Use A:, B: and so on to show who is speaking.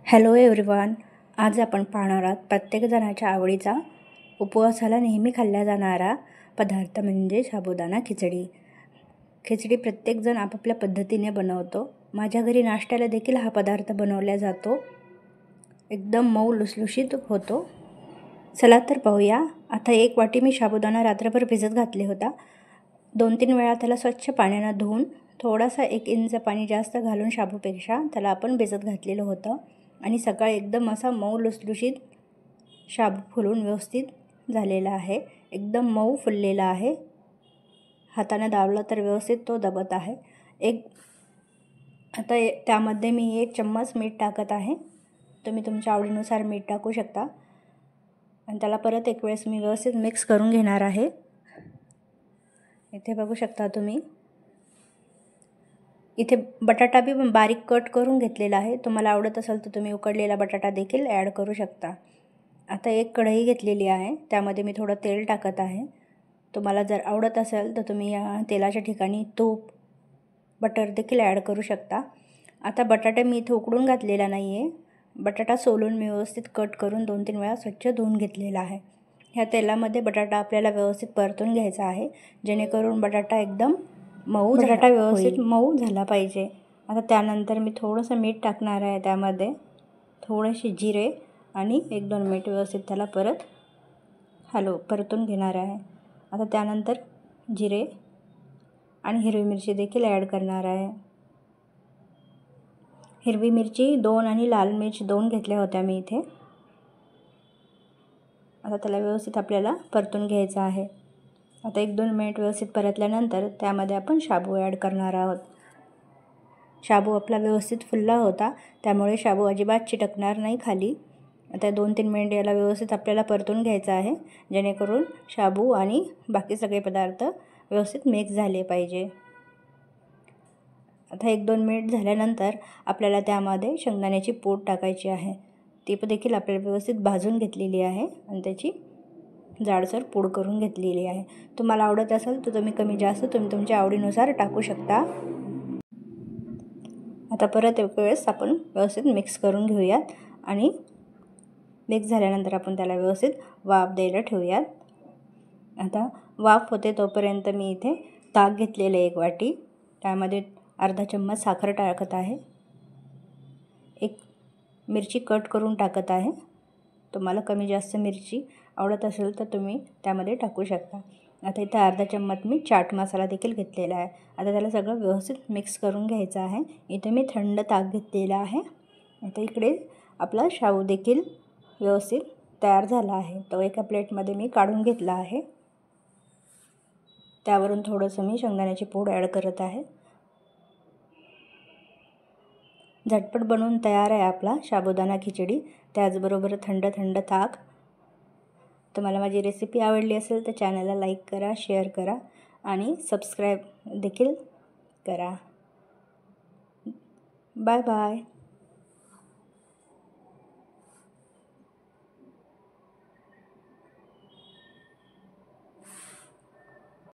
A: Hello everyone, आज आपण पाहणार आहोत प्रत्येकजणाच्या आवडीचा उपवासाला नेहमी खाल्ला जाणारा पदार्थ म्हणजे साबुदाणा खिचडी. खिचडी प्रत्येकजण आपापल्या पद्धतीने बनवतो. माझ्या घरी नाश्त्याला देखील हा पदार्थ बनवला जातो. एकदम मऊ लुसलुशीत होतो. चला तर पाहूया. आता 1 वाटी मी साबुदाणा रात्रभर भिजत घातले होता. 2-3 वेळा त्याला स्वच्छ पाण्याने धुवून थोडासा 1 इंच पाणी जास्त घालून शाबूपेक्षा त्याला आपण भिजत घातलेलं होतं आणि सकाळी एकदम असा मऊ लुसलुशीत शाबू फुलून व्यवस्थित झालेला आहे. एकदम मऊ फुललेला आहे. हाताने दाबला तर व्यवस्थित तो दबत आहे. आता त्यामध्ये मी 1 चम्मच मीठ टाकत आहे. तुम्ही तुमच्या आवडीनुसार मीठ टाकू शकता आणि त्याला परत एक वेळेस मी व्यवस्थित मिक्स करून घेणार आहे. इथे बघू शकता तुम्ही. इथे बटाटा बी बारीक कट करून घेतलेला आहे. तुम्हाला आवडत असेल तर तुम्ही उकडलेला बटाटा देखील ॲड करू शकता. आता 1 कढई घेतलेली आहे. त्यामध्ये मी थोडं तेल टाकत आहे. तुम्हाला जर आवडत असेल तर तुम्ही या तेलाच्या ठिकाणी तूप, बटर देखील ॲड करू शकता. आता बटाटा मी इथे उकडून घातलेला नाही आहे. बटाटा सोलून मी व्यवस्थित कट करून 2-3 वेळा स्वच्छ धुवून घेतलेला आहे. ह्या तेलामध्ये बटाटा आपल्याला व्यवस्थित परतून घ्यायचा आहे, जेणेकरून बटाटा एकदम व्यवस्थित मऊ झाला पाहिजे. आता त्यानंतर मी थोडंसं मीठ टाकणार आहे. त्यामध्ये थोडेसे जिरे आणि 1-2 मिनिट व्यवस्थित त्याला परतून घेणार आहे. आता त्यानंतर जिरे आणि हिरवी मिरची देखील ॲड करणार आहे. हिरवी मिरची 2 आणि लाल मिर्च 2 घेतल्या होत्या मी इथे. आता त्याला व्यवस्थित आपल्याला परतून घ्यायचं आहे. आता 1-2 मिनिट व्यवस्थित परतल्यानंतर त्यामध्ये आपण शाबू ॲड करणार आहोत. शाबू आपला व्यवस्थित फुलला होता, त्यामुळे शाबू अजिबात चिटकणार नाही खाली. आता 2-3 मिनिट याला व्यवस्थित आपल्याला परतून घ्यायचं आहे, जेणेकरून शाबू आणि बाकी सगळे पदार्थ व्यवस्थित मिक्स झाले पाहिजे. आता 1-2 मिनिट झाल्यानंतर आपल्याला त्यामध्ये शेंगदाण्याची पूड टाकायची आहे. ती देखील आपल्याला व्यवस्थित भाजून घेतलेली आहे आणि त्याची जाडसर पूड करून घेतलेली आहे. तुम्हाला आवडत असेल तर तुम्ही कमी जास्त तुम्ही तुमच्या आवडीनुसार टाकू शकता. आता परत एक वेळेस आपण व्यवस्थित मिक्स करून घेऊयात आणि मिक्स झाल्यानंतर आपण त्याला व्यवस्थित वाफ द्यायला ठेवूयात. आता वाफ होते तोपर्यंत मी इथे ताक घेतलेलं 1 वाटी. त्यामध्ये अर्धा चम्मच साखर टाकत आहे. 1 मिरची कट करून टाकत आहे. तुम्हाला कमी जास्त मिरची आवडत असेल तर तुम्ही त्यामध्ये टाकू शकता. आता इथे अर्धा चम्मच मी चाट मसाला देखील घेतलेला आहे. आता त्याला सगळं व्यवस्थित मिक्स करून घ्यायचं आहे. इथे मी थंड ताक घेतलेला आहे. आता इकडे आपला शाबू देखील व्यवस्थित तयार झाला आहे. तो एका प्लेटमध्ये मी काढून घेतला आहे. त्यावरून थोडंसं मी शेंगदाण्याची पूड ॲड करत आहे. झटपट बनवून तयार आहे आपला साबुदाणा खिचडी. त्याचबरोबर थंड थंड ताक. तुम्हाला माझी रेसिपी आवडली असेल तर चॅनलला लाईक करा, शेअर करा आणि सबस्क्राईब देखील करा. Bye bye.